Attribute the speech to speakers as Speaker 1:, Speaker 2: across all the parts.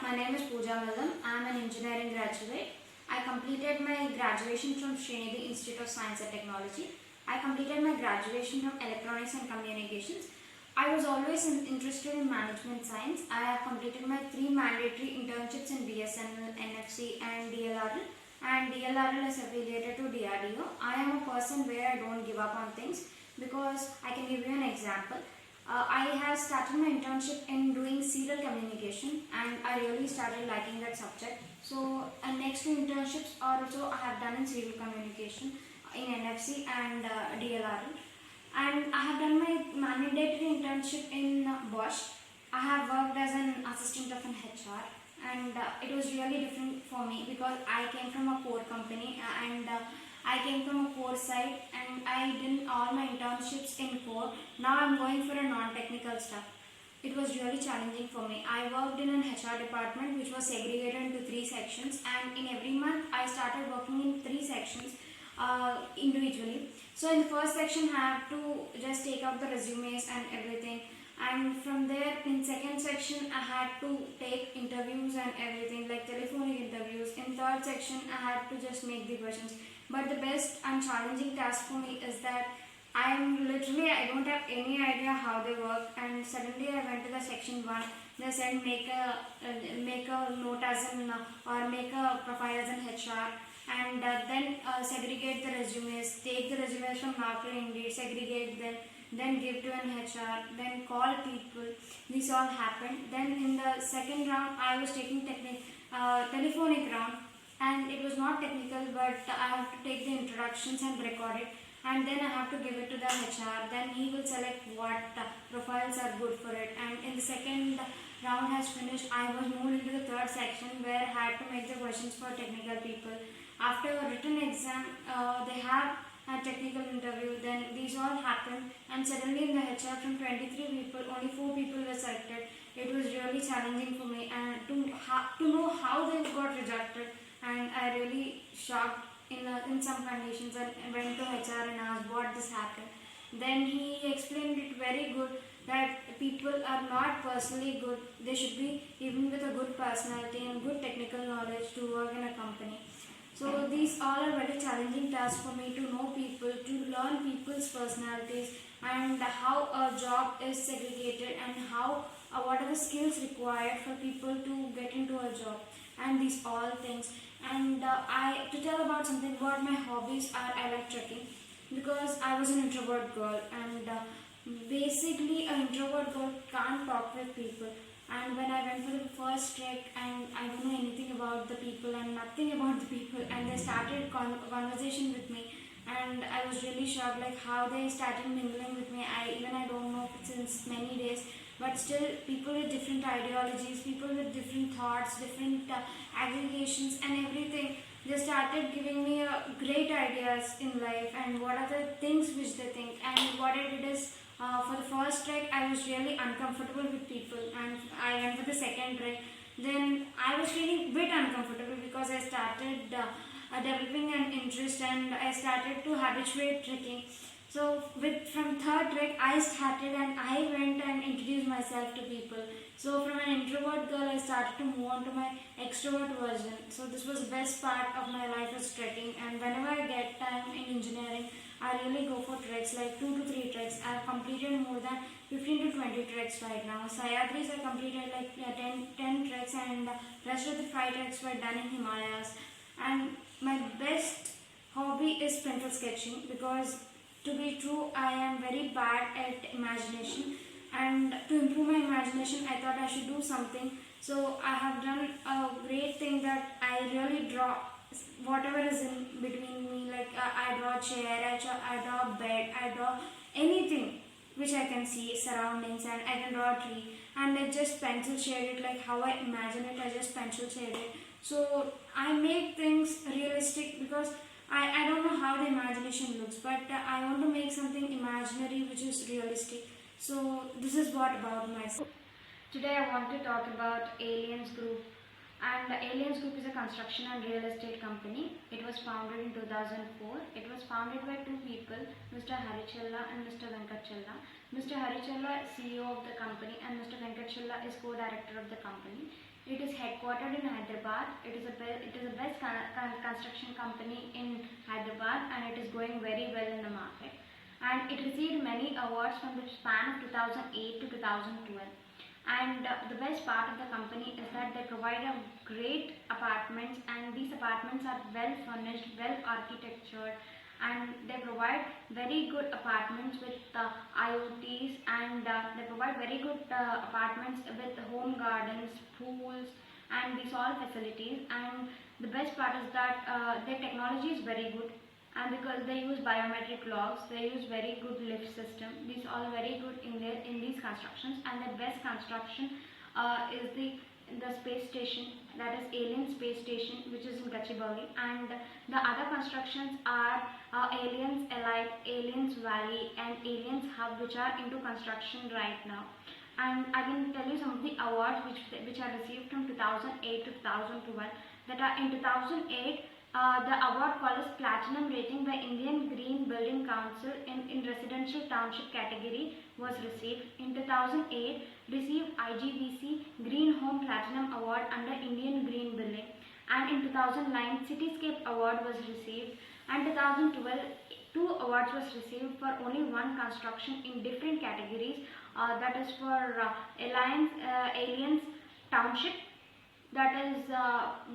Speaker 1: my name is Pooja Mallam. I am an engineering graduate. I completed my graduation from Srinidhi Institute of Science and Technology. I completed my graduation from Electronics and Communications. I was always interested in management science. I have completed my 3 mandatory internships in BSNL, NFC and DLRL. And DLRL is affiliated to DRDO. I am a person where I don't give up on things because I can give you an example. I have started my internship in doing serial communication and I really started liking that subject. So next 2 internships also I have done in serial communication in NFC and DLRL. And I have done my mandatory internship in Bosch. I have worked as an assistant of an HR and it was really different for me because I came from a core company and I came from a core side and I did all my internships in core. Now I'm going for a non-technical stuff. It was really challenging for me. I worked in an HR department which was segregated into 3 sections, and in every month I started working in 3 sections individually. So in the first section I have to just take out the resumes and everything, and from there in second section I had to take interviews and everything like telephonic interviews. In third section I had to just make the questions. But the best and challenging task for me is that I don't have any idea how they work, and suddenly I went to the section 1. They said make a note as an or make a profile as an HR, and then segregate the resumes, take the resumes from Naukri, Indeed, segregate them, then give to an HR, then call people. This all happened. Then in the second round I was taking telephonic round, and it was not technical, but I have to take the introductions and record it, and then I have to give it to the HR. Then he will select what profiles are good for it. And in the second round has finished, I was moved into the third section where I had to make the questions for technical people. After a written exam, they have a technical interview. Then these all happened, and suddenly in the HR from 23 people, only 4 people were selected. It was really challenging for me, and to know how they got rejected. And I really shocked in some conditions, and went to HR and asked what this happened. Then he explained it very good that people are not personally good. They should be even with a good personality and good technical knowledge to work in a company. So these all are very challenging tasks for me, to know people, to learn people's personalities and how a job is segregated and how what are the skills required for people to get into a job, and these all things. And to tell about something about my hobbies are, I like trekking because I was an introvert girl, and basically an introvert girl can't talk with people. And when I went for the first trek, and I don't know anything about the people and nothing about the people, and they started conversation with me, and I was really shocked like how they started mingling with me. I don't know since many days, but still people with different ideologies, people with different thoughts, different aggregations and everything, they started giving me great ideas in life and what are the things which they think. And what I did is, for the first trek I was really uncomfortable with people, and I went for the second trek. Then I was feeling a bit uncomfortable because I started developing an interest, and I started to habituate trekking. So from third trek I started, and I went and introduced myself to people. So from an introvert girl I started to move on to my extrovert version. So this was the best part of my life is trekking, and whenever I get time in engineering I really go for treks like 2 to 3 treks. I have completed more than 15 to 20 treks right now. Sayadris I completed like 10 treks, and rest of the 5 treks were done in Himalayas. And my best hobby is pencil sketching because, to be true, I am very bad at imagination, and to improve my imagination I thought I should do something. So I have done a great thing that I really draw whatever is in between me, like I draw a chair, I draw a bed, I draw anything which I can see surroundings, and I can draw a tree, and I just pencil shade it like how I imagine it. I just pencil shade it. So I make things realistic because I don't know how the imagination looks, but I want to make something imaginary which is realistic. So this is what about myself. Today I want to talk about Aliens Group. And Aliens Group is a construction and real estate company. It was founded in 2004. It was founded by 2 people, Mr. Harichella and Mr. Venkatchella. Mr. Harichella is CEO of the company, and Mr. Venkatchella is co-director of the company. It is headquartered in Hyderabad. It is a best construction company in Hyderabad, and it is going very well in the market. And it received many awards from the span of 2008 to 2012. And the best part of the company is that they provide a great apartments, and these apartments are well furnished, well architectured, and they provide very good apartments with IoTs, and they provide very good apartments with home gardens, pools, and these all facilities. And the best part is that their technology is very good, and because they use biometric locks, they use very good lift system. These all very good in these constructions. And the best construction is the space station, that is Alien Space Station, which is in Gachibowli. And the other constructions are Aliens Elite, Aliens Valley, and Aliens Hub, which are into construction right now. And I can tell you some of the awards which are received from 2008 to 2012. That are in 2008. The award called as Platinum Rating by Indian Green Building Council in Residential Township category was received. In 2008, received IGBC Green Home Platinum Award under Indian Green Building. And in 2009, Cityscape Award was received. And 2012, 2 awards was received for only one construction in different categories. That is for Aliens Township, that is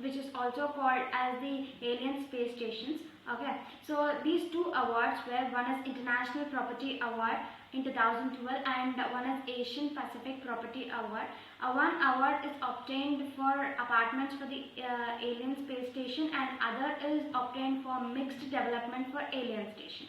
Speaker 1: which is also called as the Alien Space Stations. Okay, so these 2 awards were, one is International Property Award in 2012 and one is Asian Pacific Property Award. One award is obtained for apartments for the Alien Space Station, and other is obtained for mixed development for Alien Station.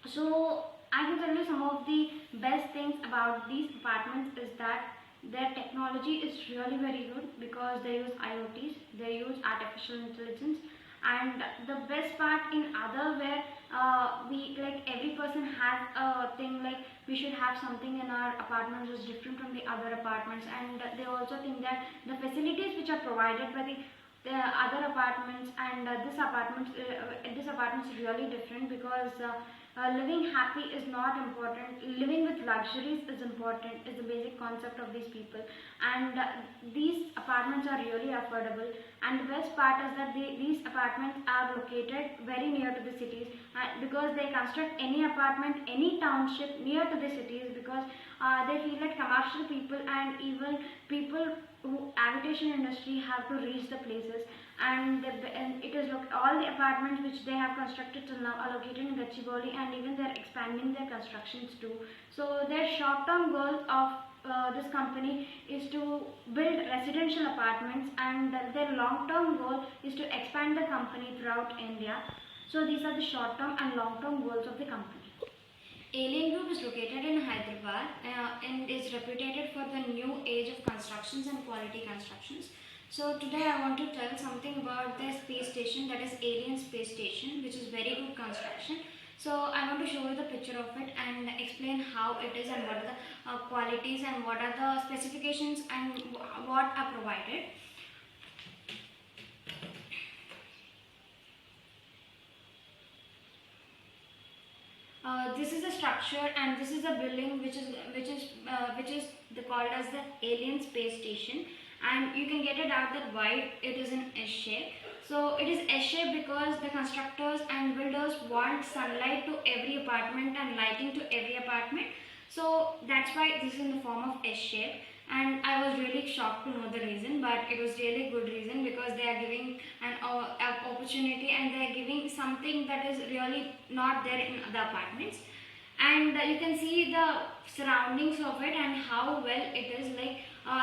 Speaker 1: So I can tell you some of the best things about these apartments is that their technology is really very good, because they use IoTs, they use artificial intelligence. And the best part in other, where we, like, every person has a thing like we should have something in our apartments which is different from the other apartments. And they also think that the facilities which are provided by the other apartments and this apartment is really different, because living happy is not important. Living with luxuries is important, is the basic concept of these people. And these apartments are really affordable. And the best part is that these apartments are located very near to the cities, because they construct any apartment, any township near to the cities, because they feel that commercial people and even people who aviation industry have to reach the places. And it is all the apartments which they have constructed till now are located in Gachibowli, and even they are expanding their constructions too. So their short-term goal of this company is to build residential apartments, and their long-term goal is to expand the company throughout India. So these are the short-term and long-term goals of the company. Alien Group is located in Hyderabad and is reputed for the new age of constructions and quality constructions. So today I want to tell something about the space station, that is Alien Space Station, which is very good construction. So I want to show you the picture of it and explain how it is and what are the qualities and what are the specifications and what are provided. This is a structure, and this is a building which is called as the Alien Space Station. And you can get it out that why it is in S shape. So it is S shape because the constructors and builders want sunlight to every apartment and lighting to every apartment. So that's why this is in the form of S shape. And I was really shocked to know the reason, but it was really good reason, because they are giving an opportunity, and they are giving something that is really not there in other apartments. And you can see the surroundings of it and how well it is. Like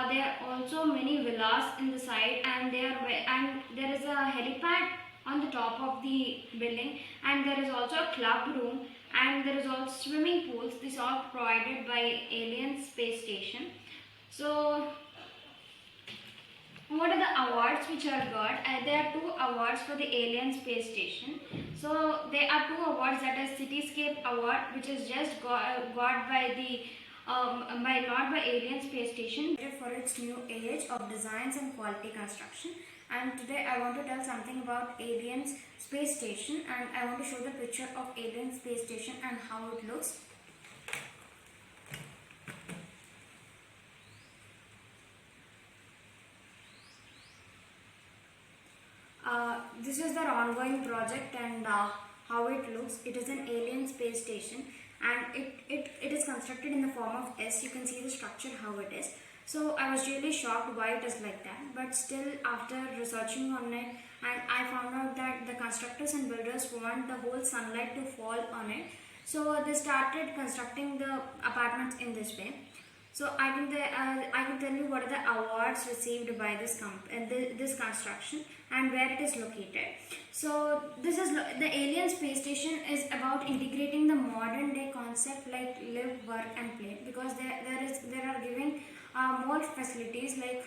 Speaker 1: there are also many villas in the side, and there is a helipad on the top of the building, and there is also a club room, and there is also swimming pools. These are provided by Alien Space Station. So what are the awards which are got? There are 2 awards for the Alien Space Station. So there are 2 awards, that is Cityscape Award, which is just got by the not by Alien Space Station, for its new age of designs and quality construction. And today I want to tell something about Alien Space Station, and I want to show the picture of Alien Space Station and how it looks. this is their ongoing project, and how it looks. It is an alien space station, and it is constructed in the form of S. You can see the structure how it is. So I was really shocked why it is like that, but still after researching on it, and I found out that the constructors and builders want the whole sunlight to fall on it. So they started constructing the apartments in this way. So I can tell you what are the awards received by this construction and where it is located. So this is the alien space station is about integrating the modern day concept like live, work, and play, because there are given more facilities, like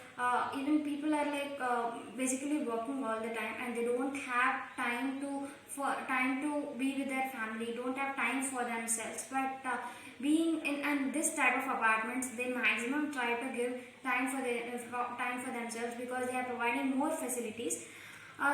Speaker 1: even people are like basically working all the time, and they don't have time to be with their family, don't have time for themselves. But being in this type of apartments, they maximum try to give time for themselves, because they are providing more facilities.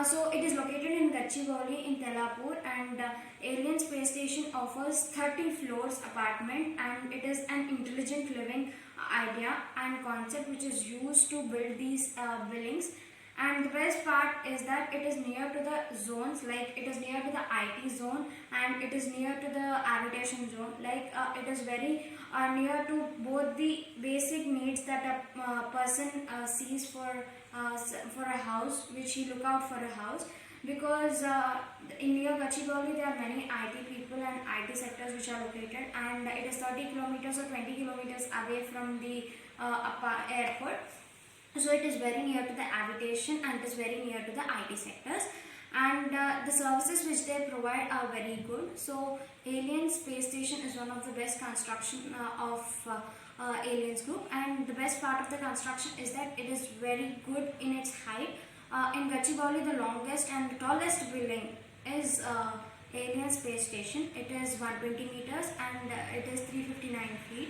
Speaker 1: So it is located in Gachibowli in Tellapur, and Alien Space Station offers 30 floors apartment, and it is an intelligent living idea and concept which is used to build these buildings. And the best part is that it is near to the zones, like it is near to the IT zone, and it is near to the habitation zone. Like it is very near to both the basic needs that a person sees for a house, which he look out for a house. Because in near Gachibowli there are many IT people and IT sectors which are located, and it is 30 kilometers or 20 kilometers away from the airport. So it is very near to the habitation, and it is very near to the IT sectors, and the services which they provide are very good. So Alien Space Station is one of the best construction of Aliens Group, and the best part of the construction is that it is very good in its height. In Gachibowli, the longest and the tallest building is Alien Space Station. It is 120 meters, and it is 359 feet,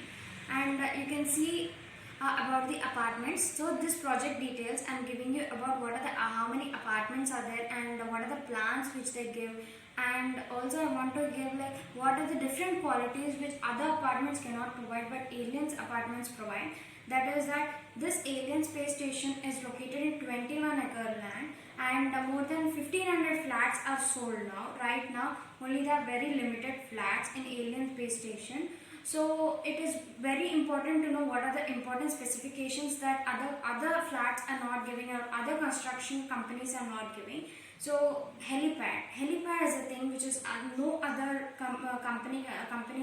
Speaker 1: and you can see about the apartments. So this project details I'm giving you about what are the how many apartments are there, and what are the plans which they give, and also I want to give like what are the different qualities which other apartments cannot provide but Aliens apartments provide. That is that this Alien Space Station is located in 21-acre land, and more than 1500 flats are sold now. Right now only there are very limited flats in Alien Space Station. So it is very important to know what are the important specifications that other flats are not giving, or other construction companies are not giving. So helipad is a thing which is no other company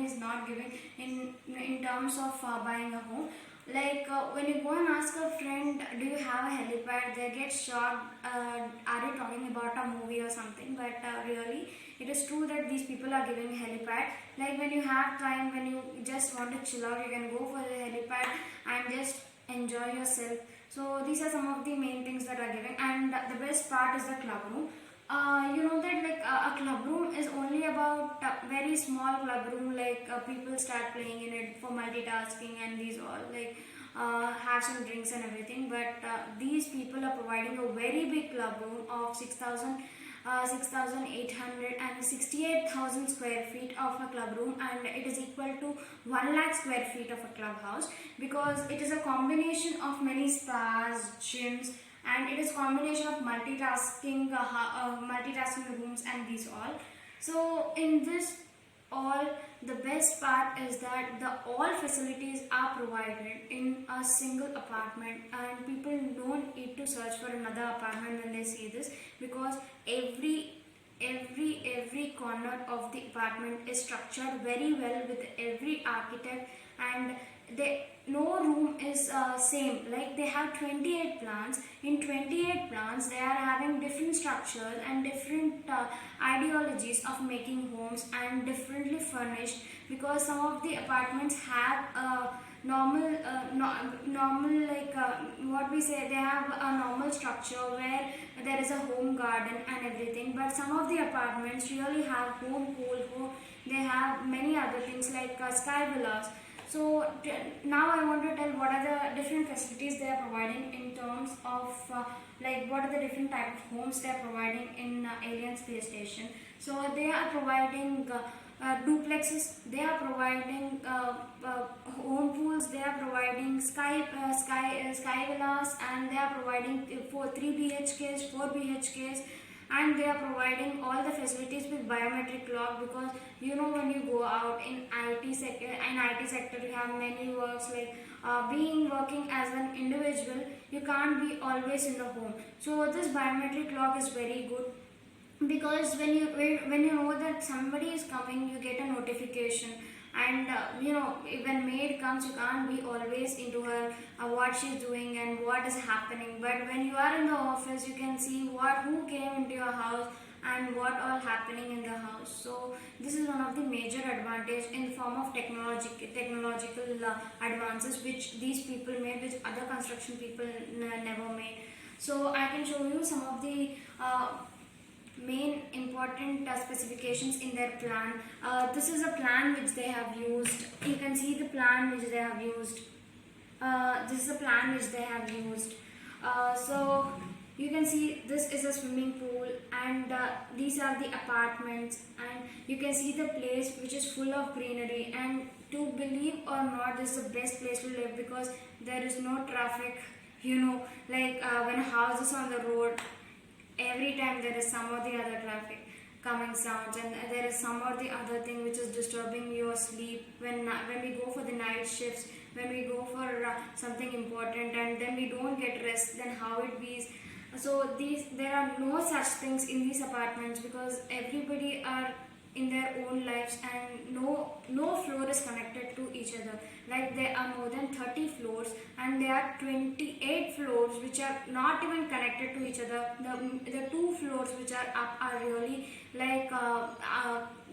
Speaker 1: is not giving in terms of buying a home. Like when you go and ask a friend, do you have a helipad, they get shocked, are you talking about a movie or something? But really it is true that these people are giving helipad. Like when you have time, when you just want to chill out, you can go for the helipad and just enjoy yourself. So these are some of the main things that are giving, and the best part is the club room. You know that like a club room is only about very small club room, like people start playing in it for multitasking and these all, like have some drinks and everything. But these people are providing a very big club room of 6,868,000 square feet of a club room, and it is equal to 1 lakh square feet of a clubhouse, because it is a combination of many spas, gyms, and it is combination of multitasking rooms and these all. So in this all, the best part is that the all facilities are provided in a single apartment, and people don't need to search for another apartment when they see this, because every corner of the apartment is structured very well with every architect, and no room is same. Like they have 28 plants. In 28 plants they are having different structures and different ideologies of making homes, and differently furnished, because some of the apartments have normal like what we say, they have a normal structure where there is a home garden and everything. But some of the apartments really have home pool, they have many other things like sky villas. So now I want to tell what are the different facilities they are providing in terms of like what are the different type of homes they are providing in Alien Space Station. So they are providing duplexes, they are providing home pools, they are providing sky villas, and they are providing for 3 BHKs, 4 BHKs, and they are providing all the facilities with biometric lock, because when you go out in IT sector you have many works like being working as an individual, you can't be always in the home. So this biometric lock is very good, because when you know that somebody is coming, you get a notification. And when maid comes, you can't be always into her, what she's doing and what is happening. But when you are in the office, you can see who came into your house and what all happening in the house. So this is one of the major advantage in form of technological advances which these people made, which other construction people never made. So I can show you some of the main important specifications in their plan. This is a plan which they have used. You can see the plan which they have used. This is a plan which they have used. So you can see this is a swimming pool, and these are the apartments, and you can see the place which is full of greenery. And to believe or not, this is the best place to live, because there is no traffic. Like when a house is on the road, every time there is some or the other traffic coming sounds, and there is some or the other thing which is disturbing your sleep when we go for the night shifts, when we go for something important, and then we don't get rest, then how it be. So there are no such things in these apartments, because everybody are in their own lives, and no floor is connected to each other. Like there are more than 30 floors, and there are 28 floors which are not even connected to each other. The two floors which are up are really like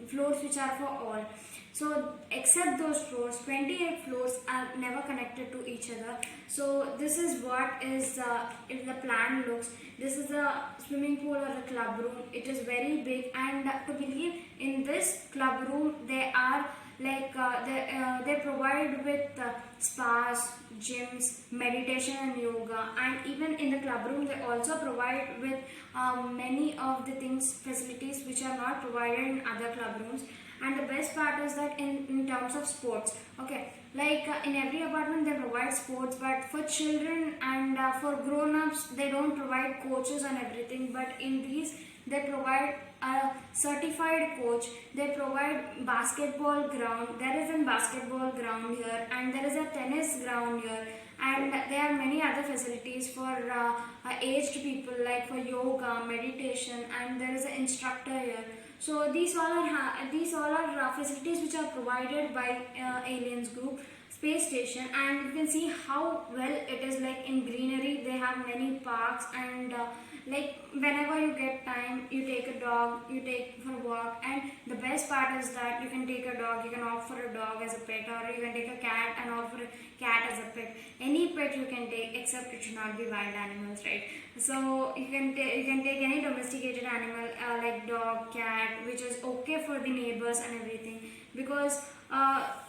Speaker 1: floors which are for all. So except those floors, 28 floors are never connected to each other. So this is what is if the plan looks. This is a swimming pool or a club room. It is very big, and to believe in this club room, they are like they provide with spas, gyms, meditation and yoga. And even in the club room, they also provide with many of the facilities which are not provided in other club rooms. And the best part is that in terms of sports, okay, like in every apartment they provide sports, but for children and for grown-ups they don't provide coaches and everything. But in these they provide a certified coach. They provide basketball ground. There is a basketball ground here, and there is a tennis ground here, and there are many other facilities for aged people, like for yoga, meditation, and there is an instructor here. So these all are facilities which are provided by Aliens Group Space Station. And you can see how well it is, like in greenery. They have many parks, and like whenever you get time, you take a dog, you take for a walk. And the best part is that you can take a dog, you can opt for a dog as a pet, or you can take a cat and opt for a cat as a pet. Any pet you can take, except it should not be wild animals, right? So you can take any domesticated animal like dog, cat, which is okay for the neighbors and everything. Because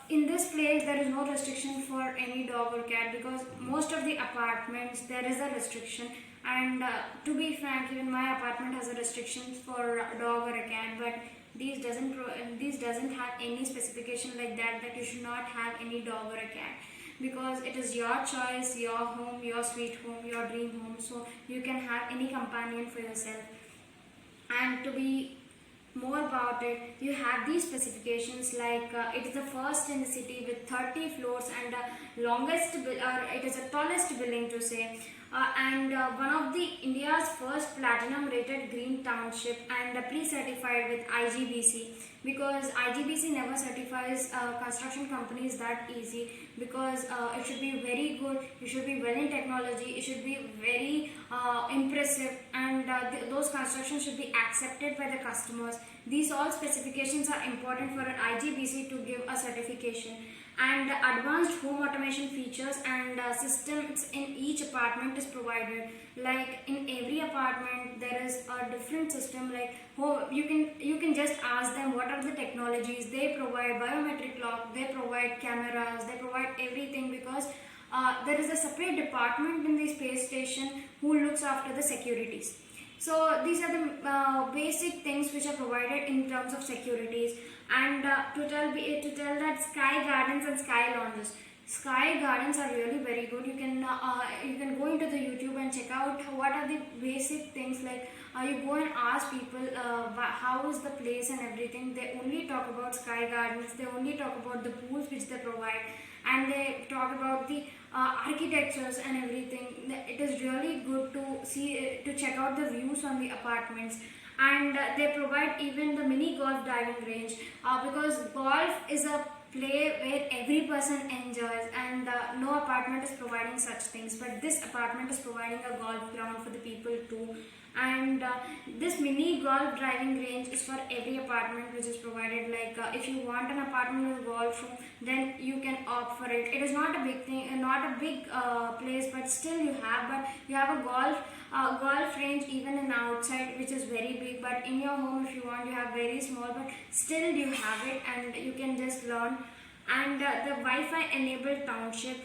Speaker 1: in this place there is no restriction for any dog or cat, because most of the apartments there is a restriction. And to be frank, even my apartment has a restriction for a dog or a cat, but these doesn't have any specification like that you should not have any dog or a cat, because it is your choice, your home, your sweet home, your dream home. So you can have any companion for yourself. And to be more about it, you have these specifications, like it is the first in the city with 30 floors, and it is the tallest building to say. And one of the India's first platinum rated green township, and pre-certified with IGBC, because IGBC never certifies construction companies that easy, because it should be very good, it should be well in technology, it should be very impressive, and those constructions should be accepted by the customers. These all specifications are important for an IGBC to give a certification. And advanced home automation features and systems in each apartment is provided. Like in every apartment there is a different system. Like you can just ask them what are the technologies. They provide biometric lock, they provide cameras, they provide everything, because there is a separate department in the space station who looks after the securities. So these are the basic things which are provided in terms of securities. And to tell that Sky Gardens and Sky Lounges, Sky gardens are really very good. You can go into the YouTube and check out what are the basic things, like you go and ask people how is the place and everything. They only talk about sky gardens. They only talk about the pools which they provide, and they talk about the architectures and everything. It is really good to see, to check out the views on the apartments. And they provide even the mini golf driving range, because golf is a play where every person enjoys, and no apartment is providing such things, but this apartment is providing a golf ground for the people too. And this mini golf driving range is for every apartment which is provided. Like if you want an apartment with golf room, then you can opt for it. It is not a big thing, not a big place, but still you have a golf range even in outside, which is very big. But in your home, if you want, you have very small, but still you have it, and you can just learn. And the Wi-Fi enabled township.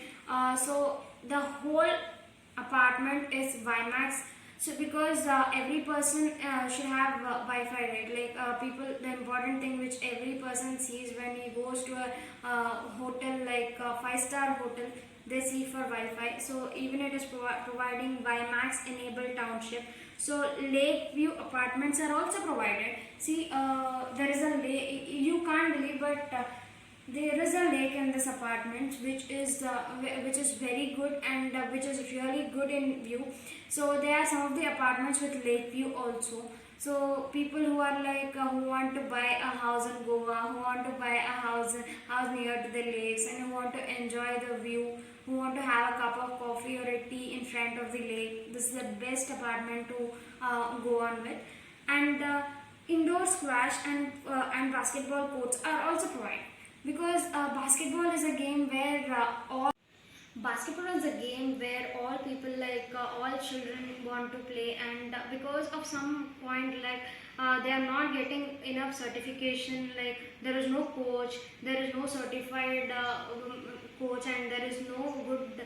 Speaker 1: So the whole apartment is WiMAX. So because every person should have Wi-Fi, right? Like people, the important thing which every person sees when he goes to a hotel, like a 5-star hotel, they see for Wi-Fi. So even it is providing WiMAX enabled township. So Lakeview apartments are also provided. See, there is a lake. You can't believe, but there is a lake in this apartment, which is very good, and which is really good in view. So there are some of the apartments with lake view also. So people who are like who want to buy a house in Goa, who want to buy a house near to the lakes, and who want to enjoy the view, who want to have a cup of coffee or a tea in front of the lake, this is the best apartment to go on with. And indoor squash and basketball courts are also provided, because basketball is a game where all people, like all children want to play. And because of some point, like they are not getting enough certification, like there is no coach, there is no certified coach, and there is no good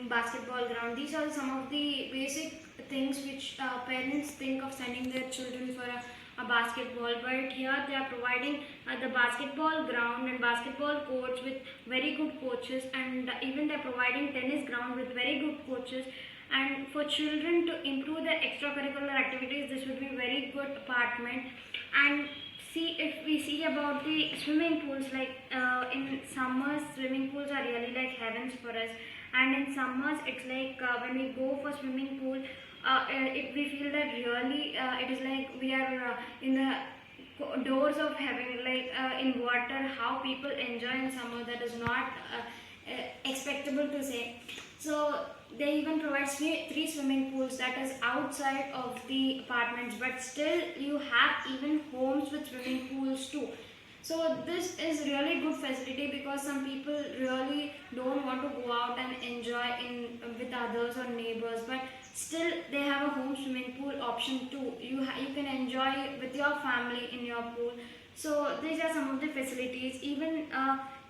Speaker 1: basketball ground. These are some of the basic things which parents think of sending their children for a basketball. But here they are providing the basketball ground and basketball courts with very good coaches, and even they are providing tennis ground with very good coaches. And for children to improve their extracurricular activities, this would be very good apartment. And see, if we see about the swimming pools, like in summers swimming pools are really like heavens for us. And in summers it's like when we go for swimming pool, we feel that really it is like we are in the doors of heaven, like in water. How people enjoy in summer, that is not expectable to say. So they even provide 3 swimming pools that is outside of the apartments, but still you have even homes with swimming pools too. So this is really good facility, because some people really don't want to go out and enjoy in with others or neighbors, but still they have a home swimming pool option too. You can enjoy with your family in your pool. So these are some of the facilities. Even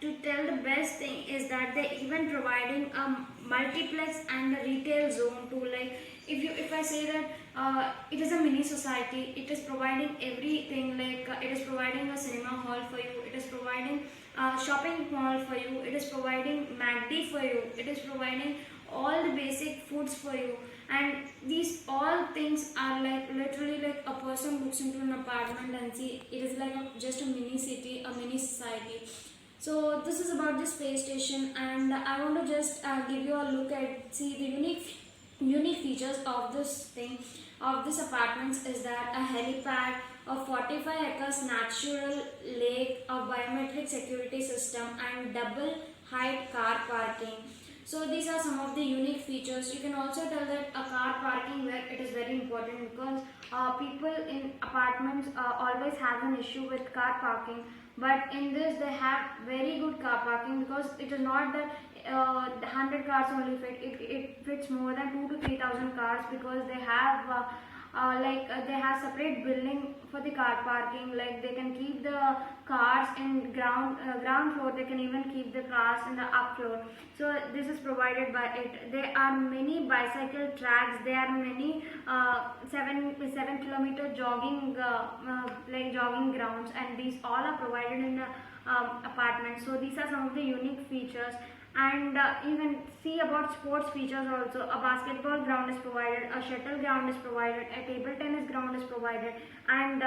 Speaker 1: to tell the best thing is that they even providing a multiplex and a retail zone too. Like if I say that it is a mini society, it is providing everything. Like it is providing a cinema hall for you, it is providing a shopping mall for you, it is providing MACD for you, it is providing all the basic foods for you. And these all things are like literally like a person looks into an apartment and see it is like just a mini city, a mini society. So this is about the space station, and I want to just give you a look at see the unique features of this thing, of this apartments, is that a helipad, a 45 acres natural lake, a biometric security system, and double height car parking. So these are some of the unique features. You can also tell that a car parking where it is very important, because people in apartments always have an issue with car parking. But in this they have very good car parking, because it is not that 100 cars only fit. It fits more than 2 to 3,000 cars, because they have they have separate building for the car parking. Like they can keep the cars in ground floor, they can even keep the cars in the up floor. So this is provided by it. There are many bicycle tracks, there are many 7 kilometer jogging jogging grounds, and these all are provided in the apartment. So these are some of the unique features. And you can see about sports features also. A basketball ground is provided, a shuttle ground is provided, a table tennis ground is provided. And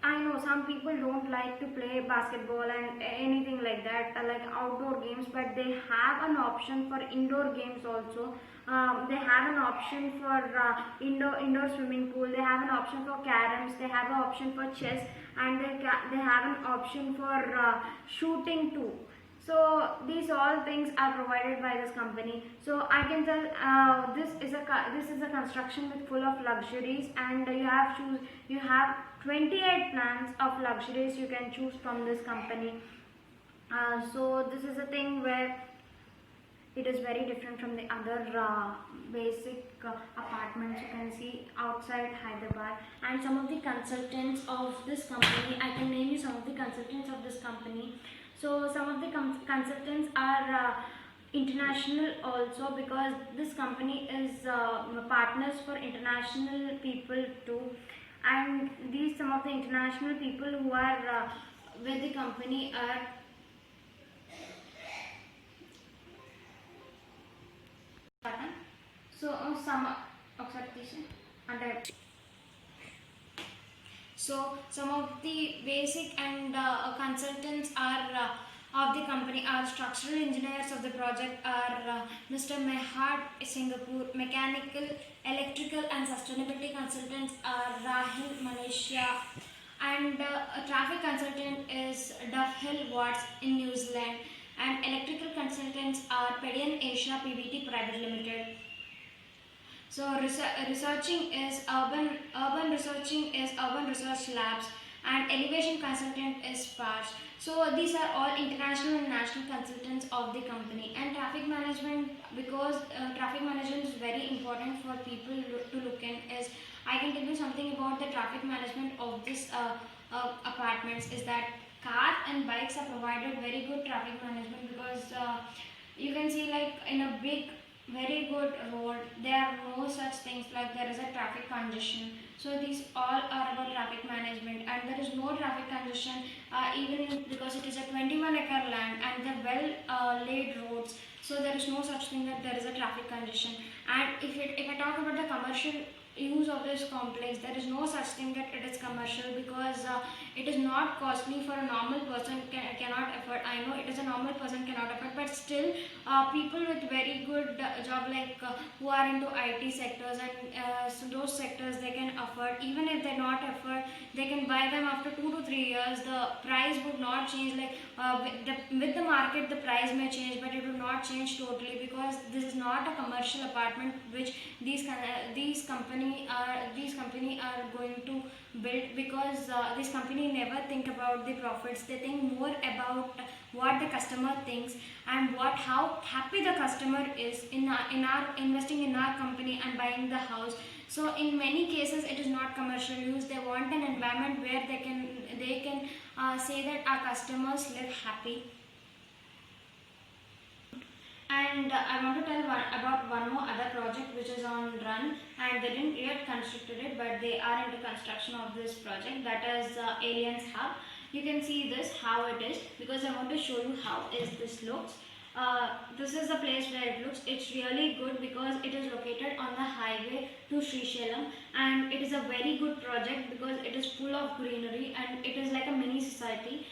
Speaker 1: I know some people don't like to play basketball and anything like that, like outdoor games, but they have an option for indoor games also. They have an option for indoor swimming pool. They have an option for caroms. They have an option for chess, and they have an option for shooting too. So these all things are provided by this company. So I can tell this is a construction with full of luxuries, and you have 28 plans of luxuries you can choose from this company. So this is a thing where it is very different from the other basic apartments you can see outside Hyderabad. And some of the consultants of this company, I can name you some of the consultants of this company. So some of the consultants are international also, because this company is partners for international people too. And these some of the international people who are with the company are so some of the basic and consultants are of the company are structural engineers of the project are Mr. Mehad Singapore. Mechanical, electrical and sustainability consultants are Rahil Malaysia, and a traffic consultant is Duff Hill Watts in New Zealand, and electrical consultants are Pedian Asia PVT Private Limited. So researching is urban researching is urban research labs, and elevation consultant is SPARS. So these are all international and national consultants of the company. And traffic management, because traffic management is very important for people to look in, is I can tell you something about the traffic management of this apartments is that car and bikes are provided very good traffic management, because you can see like in a big very good road there are no such things like there is a traffic congestion. So these all are about traffic management, and there is no traffic congestion because it is a 21-acre land and the well laid roads, so there is no such thing that there is a traffic congestion. And if I talk about the commercial use of this complex, there is no such thing that it is commercial, because it is not costly for a normal person cannot afford. I know it is a normal person cannot afford, but still people with very good job like who are into IT sectors and so those sectors they can afford. Even if they not afford, they can buy them after 2 to 3 years. The price would not change, like with the market the price may change, but it will not change totally, because this is not a commercial apartment which these company are going to build, because this company never think about the profits. They think more about what the customer thinks and how happy the customer is in our investing in our company and buying the house. So in many cases it is not commercial use. They want an environment where they can say that our customers live happy. And I want to tell about one more other project which is on run, and they didn't yet constructed it, but they are into construction of this project, that is Aliens Hub. You can see this how it is, because I want to show you how is this looks. This is the place where it looks. It's really good because it is located on the highway to Srisailam, and it is a very good project because it is full of greenery and it is like a mini society.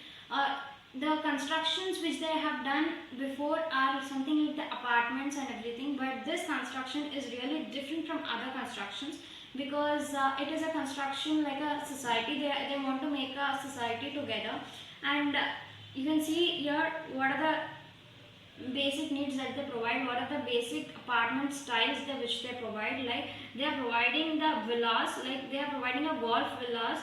Speaker 1: The constructions which they have done before are something like the apartments and everything, but this construction is really different from other constructions, because it is a construction like a society. They want to make a society together, and you can see here what are the basic needs that they provide, what are the basic apartment styles which they provide. Like they are providing the villas, like they are providing a golf villas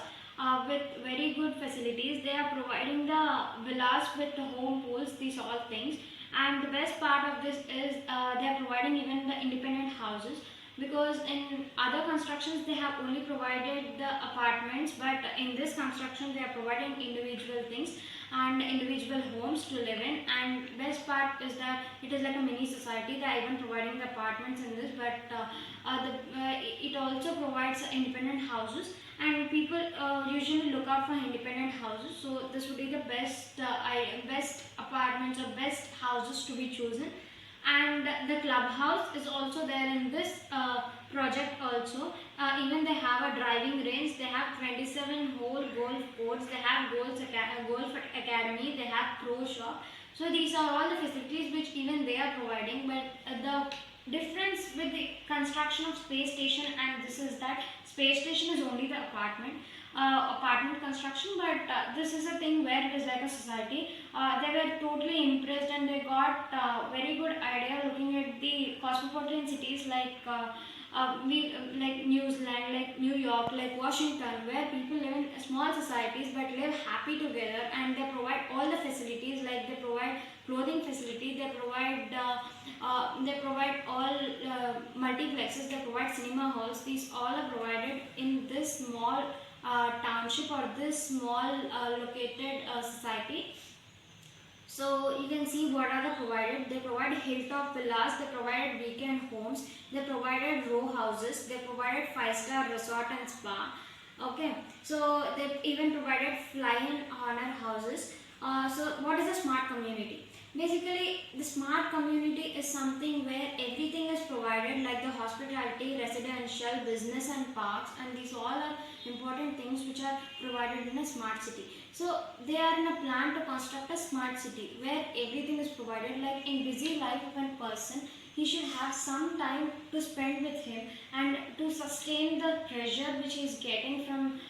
Speaker 1: with very good facilities. They are providing the villas with the home pools, these all things. And the best part of this is they are providing even the independent houses, because in other constructions they have only provided the apartments, but in this construction they are providing individual things and individual homes to live in. And best part is that it is like a mini society. They are even providing the apartments in this, but it also provides independent houses, and people usually look out for independent houses. So this would be the best best apartments or best houses to be chosen. And the clubhouse is also there in this project also. Even they have a driving range, they have 27 whole golf courts, they have golf academy, they have pro shop. So these are all the facilities which even they are providing. But the difference with the construction of space station and this is that space station is only the apartment construction, but this is a thing where it is like a society. They were totally impressed and they got very good idea looking at the cosmopolitan cities like New Zealand, like New York, like Washington, where people live in small societies but live happy together, and they provide all the facilities, like they provide clothing facility, they provide all multiplexes, they provide cinema halls. These all are provided in this small township or this small located society. So you can see what are the provided. They provide hilltop villas, they provided weekend homes, they provided row houses, they provided 5-star resort and spa. Okay, so they even provided fly-in honor houses. So what is a smart community? Basically, the smart community is something where everything is provided, like the hospitality, residential, business and parks, and these all are important things which are provided in a smart city. So they are in a plan to construct a smart city where everything is provided. Like in busy life of a person, he should have some time to spend with him and to sustain the pressure which he is getting from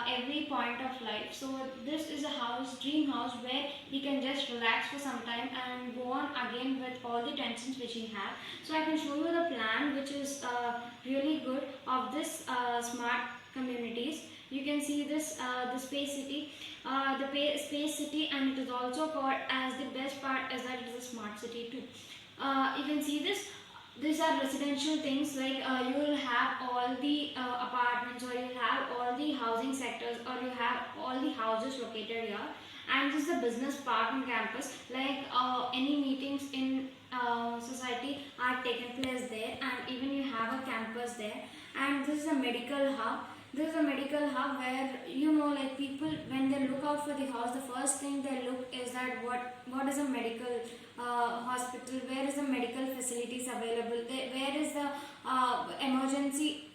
Speaker 1: every point of life. So this is a house, dream house, where he can just relax for some time and go on again with all the tensions which he have. So I can show you the plan which is really good of this smart communities. You can see this the space city, space city, and it is also called as the best part is that it is a smart city too. You can see this. These are residential things, like you will have all the apartments, or you will have all the housing sectors, or you have all the houses located here. And this is a business park on campus, like any meetings in society are taken place there, and even you have a campus there. And this is a medical hub. This is a medical hub where, you know, like people, when they look out for the house, the first thing they look is that what is a medical hospital, where is the medical facilities available, where is the emergency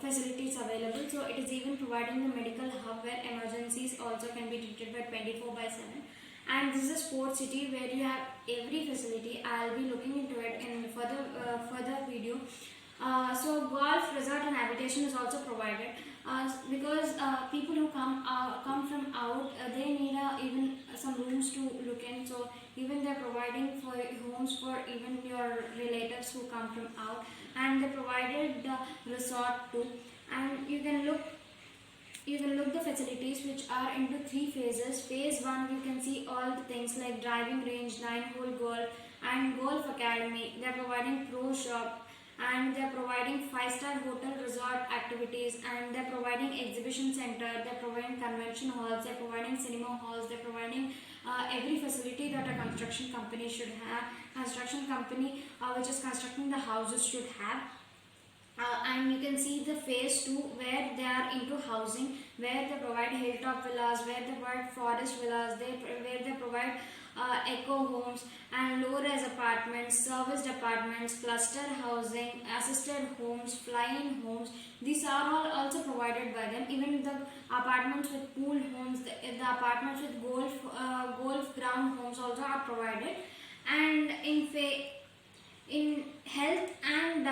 Speaker 1: facilities available. So it is even providing the medical hub where emergencies also can be treated by 24/7. And this is a sports city where you have every facility. I'll be looking into it in further video. So golf resort and habitation is also provided because people who come from out, they need even some rooms to look in. So even they're providing for homes for even your relatives who come from out, and they provided the resort too. And you can look the facilities which are into 3 phases. Phase 1, you can see all the things like driving range, 9-hole golf and golf academy. They are providing pro shop, and they are providing 5-star hotel resort activities, and they are providing exhibition center, they are providing convention halls, they are providing cinema halls, they are providing every facility that a construction company should have. Construction company which is constructing the houses should have. And you can see the phase 2 where they are into housing, where they provide hilltop villas, where they provide forest villas, where they provide eco homes and low-rise apartments, serviced apartments, cluster housing, assisted homes, fly-in homes. These are all also provided by them. Even the apartments with pool homes, the apartments with golf ground homes also are provided. And in health and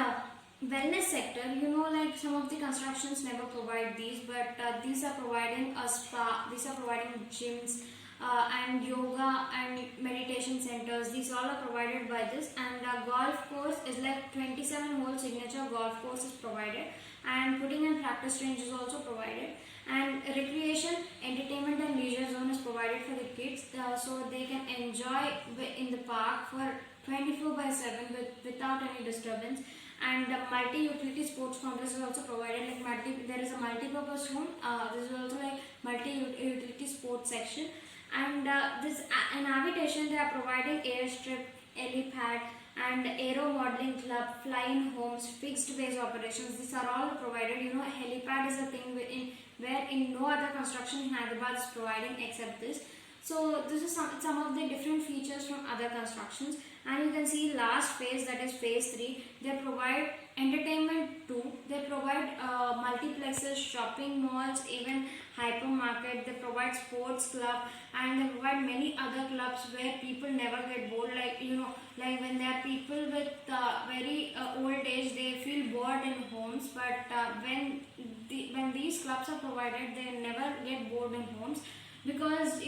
Speaker 1: wellness sector, you know, like some of the constructions never provide these, but these are providing a spa, these are providing gyms and yoga and meditation centers. These all are provided by this. And golf course is like 27-hole signature golf course is provided, and putting and practice range is also provided. And recreation, entertainment and leisure zone is provided for the kids, so they can enjoy in the park for 24/7 without any disturbance. And multi-utility sports complex is also provided. Like there is a multi-purpose room. This is also like multi-utility sports section. And this in aviation, they are providing airstrip, helipad, and aero modeling club, flying homes, fixed base operations. These are all provided. You know, helipad is a thing where in no other construction in Hyderabad is providing except this. So this is some of the different features from other constructions. And you can see last phase, that is phase 3, they provide entertainment too. They provide multiplexes, shopping malls, even hypermarket. They provide sports club, and they provide many other clubs where people never get bored. Like, like when there are people with very old age, they feel bored in homes, but when these clubs are provided, they never get bored in homes. Because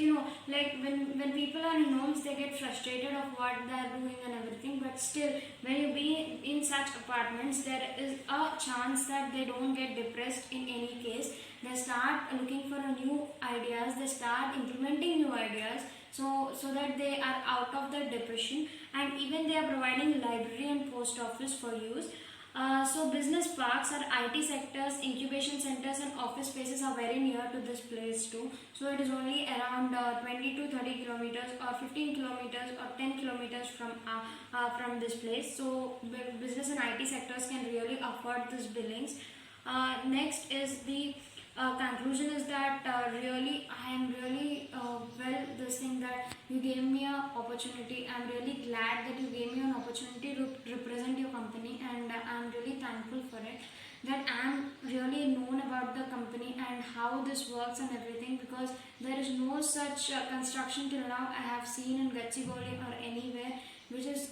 Speaker 1: like when people are in homes, they get frustrated of what they are doing and everything. But still, when you be in such apartments, there is a chance that they don't get depressed in any case. They start looking for a new ideas, they start implementing new ideas, so that they are out of the depression. And even they are providing library and post office for use. So business parks or IT sectors, incubation centers and office spaces are very near to this place too. So it is only around 20 to 30 kilometers or 15 kilometers or 10 kilometers from this place. So business and IT sectors can really afford these buildings. Next is the conclusion is that really I am really well this thing that you gave me an opportunity. I'm really glad that you gave me an opportunity to represent your company, and I'm really thankful for it, that I'm really known about the company and how this works and everything, because there is no such construction till now I have seen in Gachibowli or anywhere which is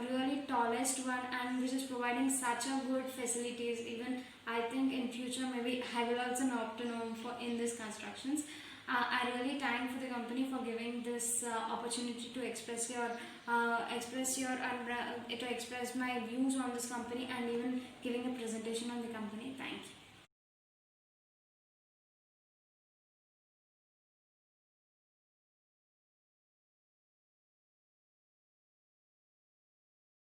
Speaker 1: really tallest one and which is providing such a good facilities. Even I think in future maybe I will also opt to know for in these constructions. I really thank for the company for giving this opportunity to express your to express my views on this company, and even giving a presentation on the company. Thank you.